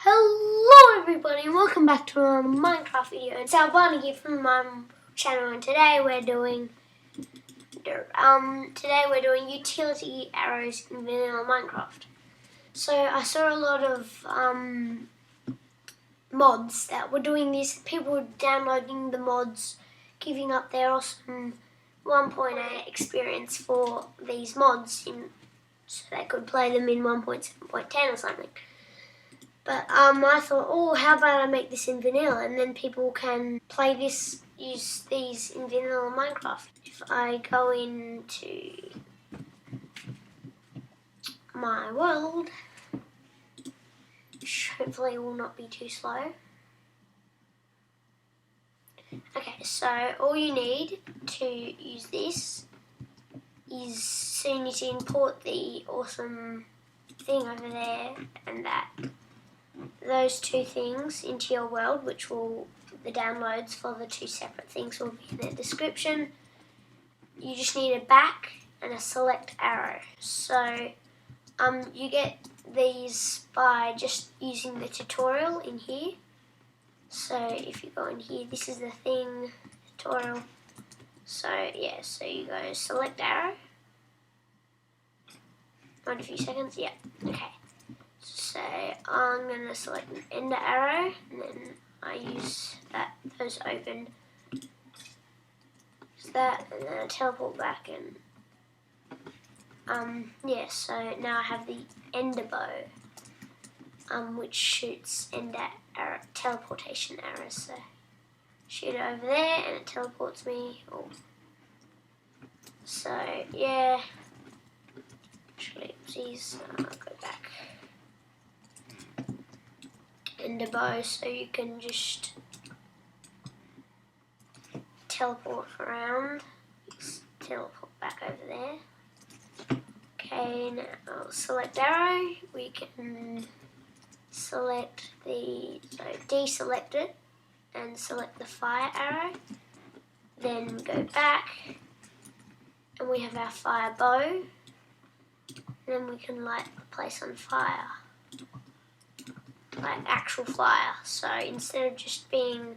Hello everybody and welcome back to another Minecraft video. It's albarnie here from my channel, and today we're doing utility arrows in vanilla Minecraft. So I saw a lot of mods that were doing this. People were downloading the mods, giving up their awesome 1.8 experience for these mods so they could play them in 1.7.10 or something. But I thought, oh, how about I make this in vanilla, and then people can play this, use these in vanilla Minecraft. If I go into my world, which hopefully will not be too slow. Okay, so all you need to use this is, so you need to import the awesome thing over there and those two things into your world, which will, the downloads for the two separate things will be in the description. You just need a back and a select arrow. So you get these by just using the tutorial in here. So if you go in here, this is the thing, tutorial. So yeah, so you go select arrow. Wait a few seconds, yeah, okay. So I'm going to select an ender arrow, and then I use those open. Use that, and then I teleport back, and yeah, so now I have the ender bow, which shoots ender arrow, teleportation arrows. So shoot it over there, and it teleports me. Oh. So yeah, actually, please I'll go back. Ender bow, so you can just teleport around. Just teleport back over there. Okay, now I'll select arrow. We can select deselect it and select the fire arrow. Then go back, and we have our fire bow. And then we can light the place on fire. Like actual fire. So instead of just being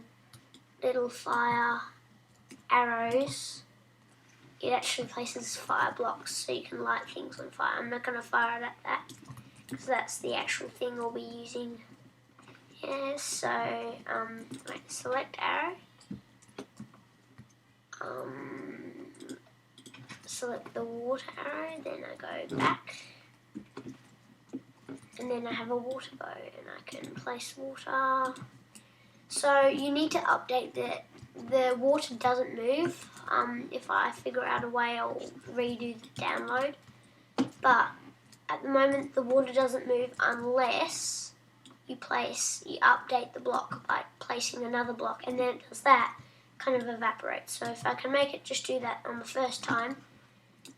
little fire arrows, it actually places fire blocks so you can light things on fire. I'm not going to fire it at that because that's the actual thing we'll be using. Yeah, so select arrow. Select the water arrow, then I go back. And then I have a water bow, and I can place water. So you need to update the water doesn't move. If I figure out a way, I'll redo the download. But at the moment, the water doesn't move unless you update the block by placing another block, and then it does that, kind of evaporates. So if I can make it just do that on the first time,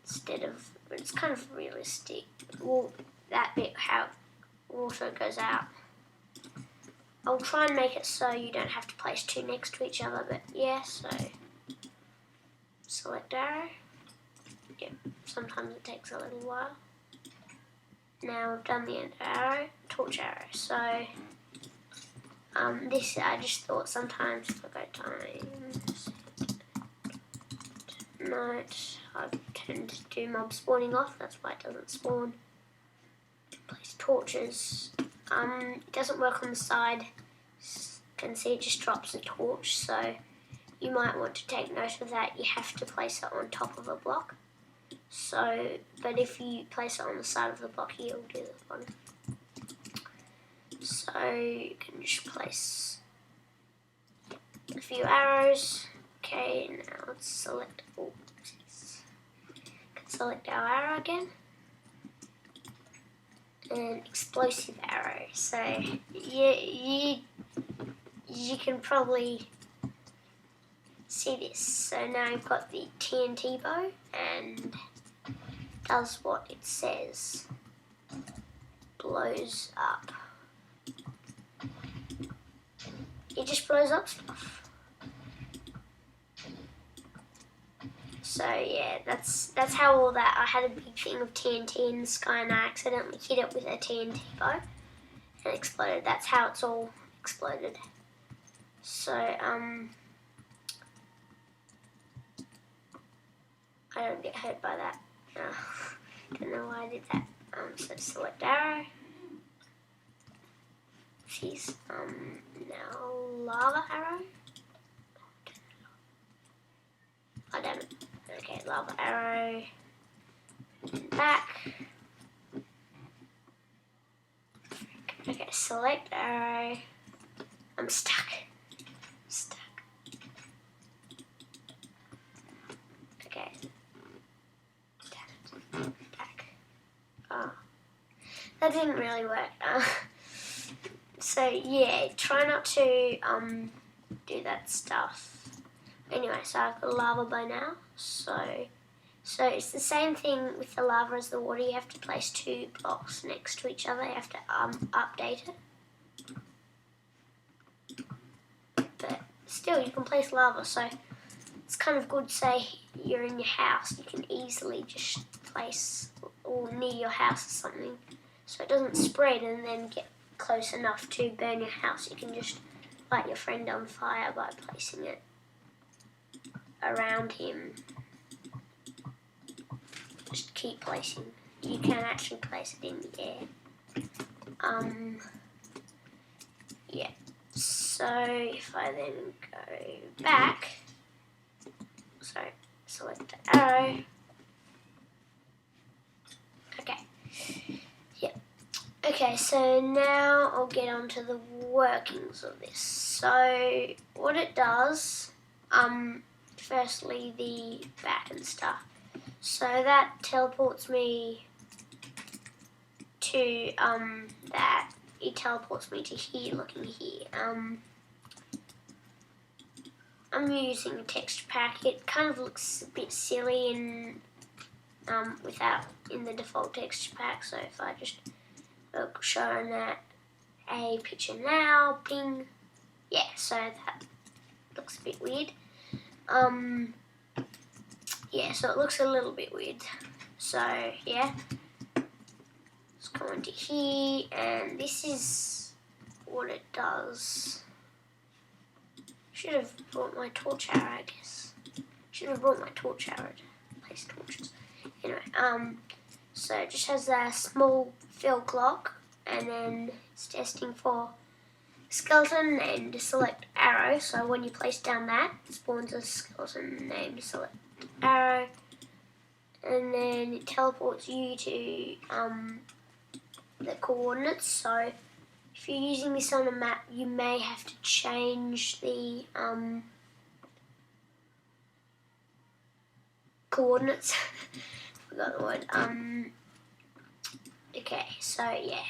instead of, it's kind of realistic. Well, that bit, how water goes out. I'll try and make it so you don't have to place two next to each other, but yeah, so select arrow. Yep, sometimes it takes a little while. Now I've done the end arrow, torch arrow. So this, I just thought sometimes if I go times night, I tend to do mob spawning off, that's why it doesn't spawn. Place torches. It doesn't work on the side. You can see it just drops a torch, so you might want to take note of that. You have to place it on top of a block. So, but if you place it on the side of the block, you'll do this one. So you can just place a few arrows. Okay, now let's select. Oh, select our arrow again. An explosive arrow. So you can probably see this. So now I've got the TNT bow, and does what it says. Blows up. It just blows up stuff. So yeah, that's how all that. I had a big thing of TNT in the sky, and I accidentally hit it with a TNT bow, and exploded. That's how it's all exploded. So, I don't get hurt by that. Don't know why I did that. So select arrow. Jeez. Now lava arrow. Oh damn it. Okay, lava arrow. Back. Okay, select arrow. I'm stuck. Okay. Back. Oh. That didn't really work. So yeah, try not to do that stuff. Anyway, so I've got lava by now. So it's the same thing with the lava as the water. You have to place 2 blocks next to each other. You have to update it. But still, you can place lava. So it's kind of good. Say you're in your house, you can easily just place or near your house or something, so it doesn't spread and then get close enough to burn your house. You can just light your friend on fire by placing it around him. Just keep placing. You can actually place it in the air. Yeah. So if I then go back, select the arrow. Okay. Yeah. Okay, so now I'll get onto the workings of this. So what it does, firstly the back and stuff. So that teleports me to that. It teleports me to here, looking here. I'm using a texture pack. It kind of looks a bit silly in without in the default texture pack. So if I just show that a picture now, ping, yeah. So that looks a bit weird. Yeah. So it looks a little bit weird. So yeah, let's go into here, and this is what it does. Should have brought my torch arrow, I guess. Should have brought my torch arrow to place torches. Anyway, so it just has a small fill clock, and then it's testing for skeleton named select arrow. So when you place down that, it spawns a skeleton named select arrow, and then it teleports you to the coordinates. So if you're using this on a map, you may have to change the coordinates. Forgot the word. Okay, so yeah,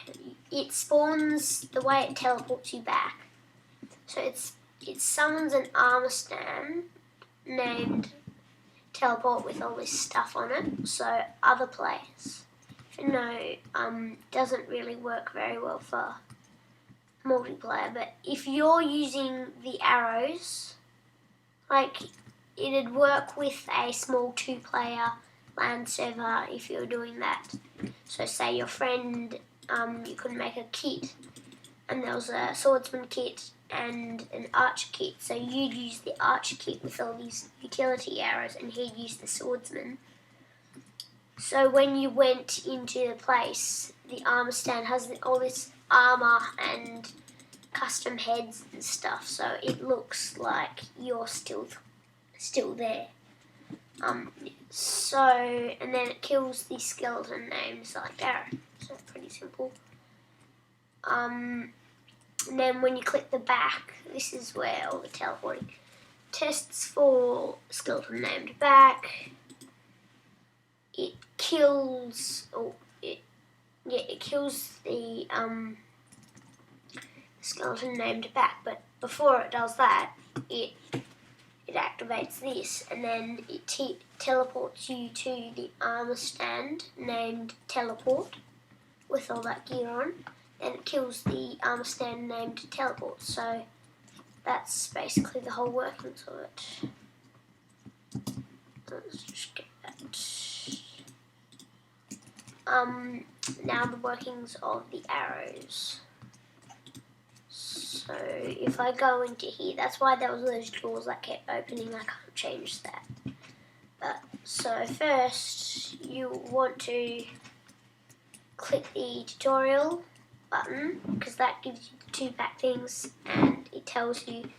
it spawns the way it teleports you back. So it summons an armor stand named teleport with all this stuff on it. So other players, doesn't really work very well for multiplayer, but if you're using the arrows, like it'd work with a small 2-player LAN server if you're doing that. So say your friend, you could make a kit, and there was a swordsman kit and an archer kit, so you'd use the archer kit with all these utility arrows and he'd use the swordsman. So when you went into the place, the armor stand has all this armor and custom heads and stuff, so it looks like you're still there. And then it kills the skeleton named select arrow. So pretty simple. And then when you click the back, this is where all the teleporting tests for skeleton named back. It kills, it kills the skeleton named back, but before it does that, it activates this, and then it teleports you to the armor stand named teleport with all that gear on. Then it kills the armor stand named teleport. So that's basically the whole workings of it. Let's just get that. Now the workings of the arrows. So if I go into here, that's why there was those doors that kept opening. I can't change that. So first you want to click the tutorial button, because that gives you the 2 back things, and it tells you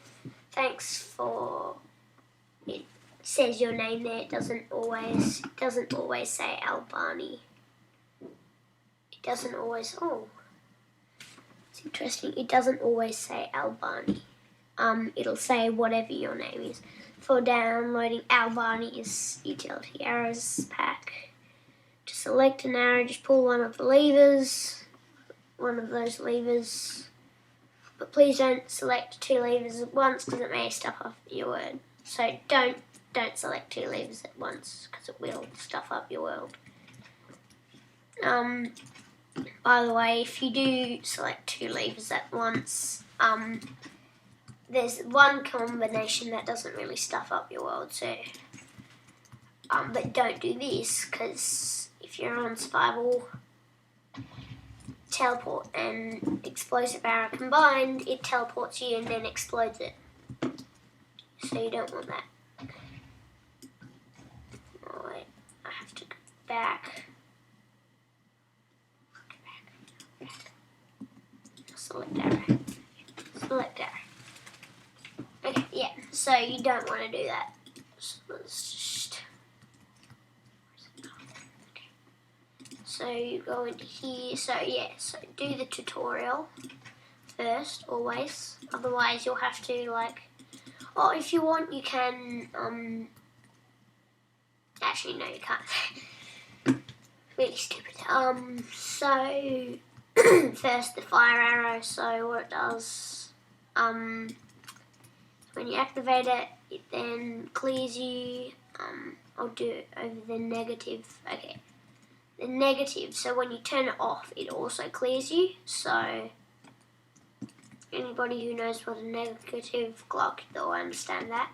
thanks for, it says your name there. It doesn't always say albarnie. It doesn't always, oh, it's interesting, it doesn't always say albarnie. It'll say whatever your name is. For downloading albarnie's utility arrows pack, to select an arrow, just pull one of the levers, one of those levers, but please don't select 2 levers at once because it may stuff up your word. So don't select 2 levers at once because it will stuff up your world. By the way, if you do select 2 levers at once, there's one combination that doesn't really stuff up your world, so but don't do this, because if you're on survival, teleport and explosive arrow combined, it teleports you and then explodes it. So you don't want that. Oh wait, I have to go back. Select arrow. Select arrow. Okay, yeah, so you don't want to do that. So let's just... Okay. So you go into here, so yeah, so do the tutorial first, always. Otherwise you'll have to like... Oh, if you want you can... Actually, no, you can't. Really stupid. So... First the fire arrow, so what it does... when you activate it, it then clears you. I'll do it over the negative. Okay, the negative. So when you turn it off, it also clears you. So anybody who knows what a negative clock, they'll understand that.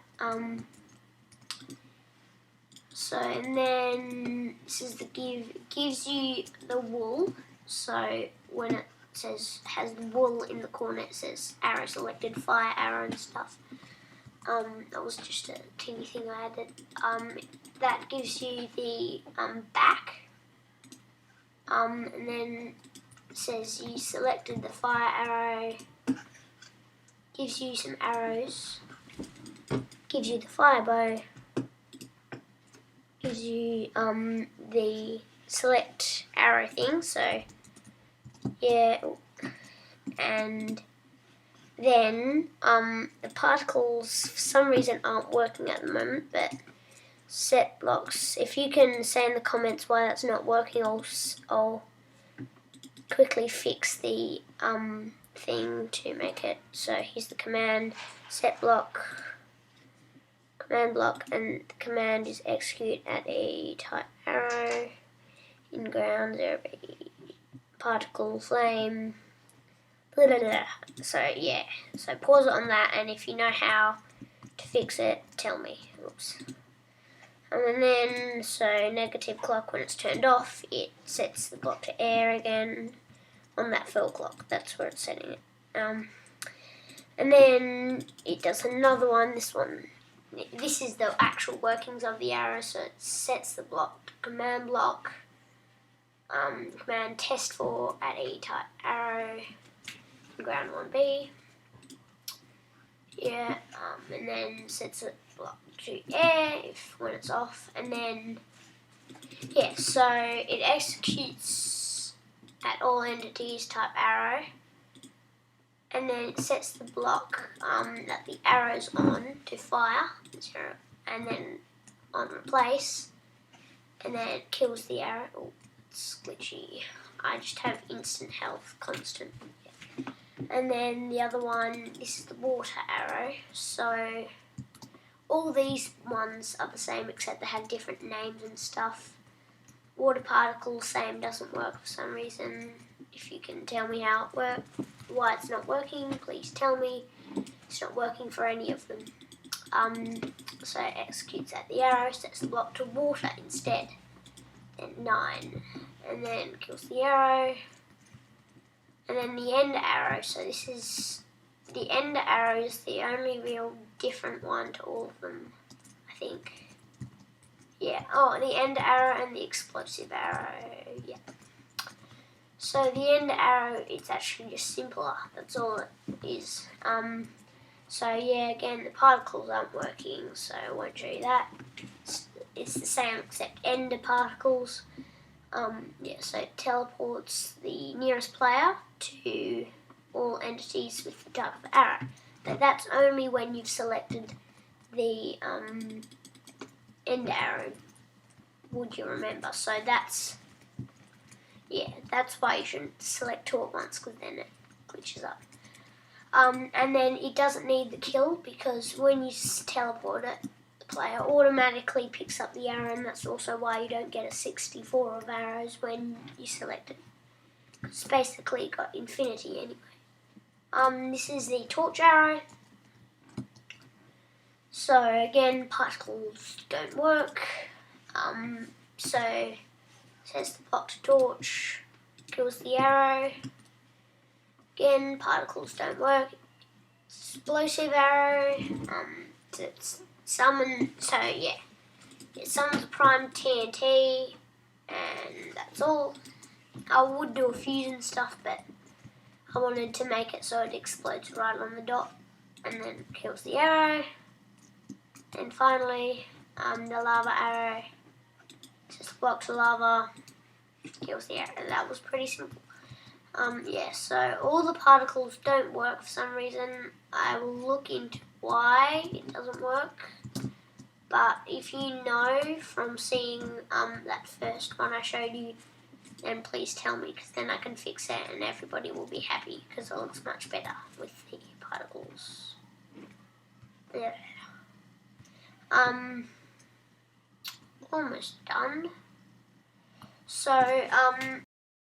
So and then this is the give. It gives you the wool. So when it says has the wool in the corner, it says arrow selected, fire arrow and stuff. That was just a teeny thing I added. That gives you the back. And then it says you selected the fire arrow. Gives you some arrows. Gives you the fire bow. Gives you the select arrow thing. So yeah, and then the particles for some reason aren't working at the moment, but set blocks. If you can say in the comments why that's not working, I'll quickly fix the thing to make it. So here's the command, set block, command block, and the command is execute at a type arrow in ground 0B particle flame. Blah, blah, blah. So yeah, so pause it on that, and if you know how to fix it, tell me. Oops. And then, so negative clock, when it's turned off, it sets the block to air again on that fill clock. That's where it's setting it. And then it does another one. This is the actual workings of the arrow. So it sets the block to command block. Command test for at a type arrow. Ground 1B. Yeah, and then sets it block to air when it's off, and then yeah, so it executes at all entities type arrow, and then it sets the block that the arrow's on to fire, and then on replace, and then it kills the arrow. Oh, it's glitchy. I just have instant health constant. And then the other one, this is the water arrow. So all these ones are the same except they have different names and stuff. Water particle, same, doesn't work for some reason. If you can tell me how it works, why it's not working, please tell me. It's not working for any of them. So it executes at the arrow, sets the block to water instead. Then 9. And then kills the arrow. And then the end arrow, so this is the ender arrow is the only real different one to all of them, I think. Yeah, oh, the ender arrow and the explosive arrow, yeah. So the ender arrow, it's actually just simpler, that's all it is. So yeah, again, the particles aren't working, so I won't show you that. It's the same except ender particles. Yeah, so it teleports the nearest player to all entities with the type of arrow. But that's only when you've selected the ender arrow, would you remember? So that's why you shouldn't select two at once, because then it glitches up. And then it doesn't need the kill, because when you teleport it, the player automatically picks up the arrow, and that's also why you don't get a 64 of arrows when you select it. It's basically got infinity anyway. This is the torch arrow. So again, particles don't work. So it says the block to torch kills the arrow. Again, particles don't work. Explosive arrow. It's summon. So yeah, it summons prime TNT, and that's all. I would do a fusion stuff, but I wanted to make it so it explodes right on the dot, and then kills the arrow. And finally, the lava arrow. Just blocks the lava, kills the arrow. That was pretty simple. Yeah, so all the particles don't work for some reason. I will look into why it doesn't work. But if you know from seeing that first one I showed you, then please tell me, because then I can fix it and everybody will be happy, because it looks much better with the particles. Yeah. Almost done. So,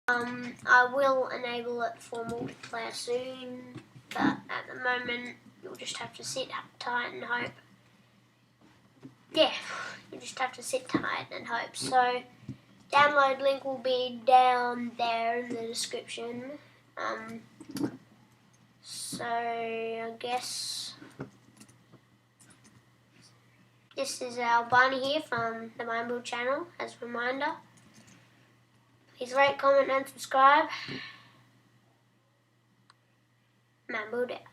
I will enable it for multiplayer soon, but at the moment, you'll just have to sit tight and hope. Yeah, you just have to sit tight and hope. So, download link will be down there in the description. So, I guess this is albarnie here from the Minebuild channel, as a reminder. Please rate, comment and subscribe. Minebuild out.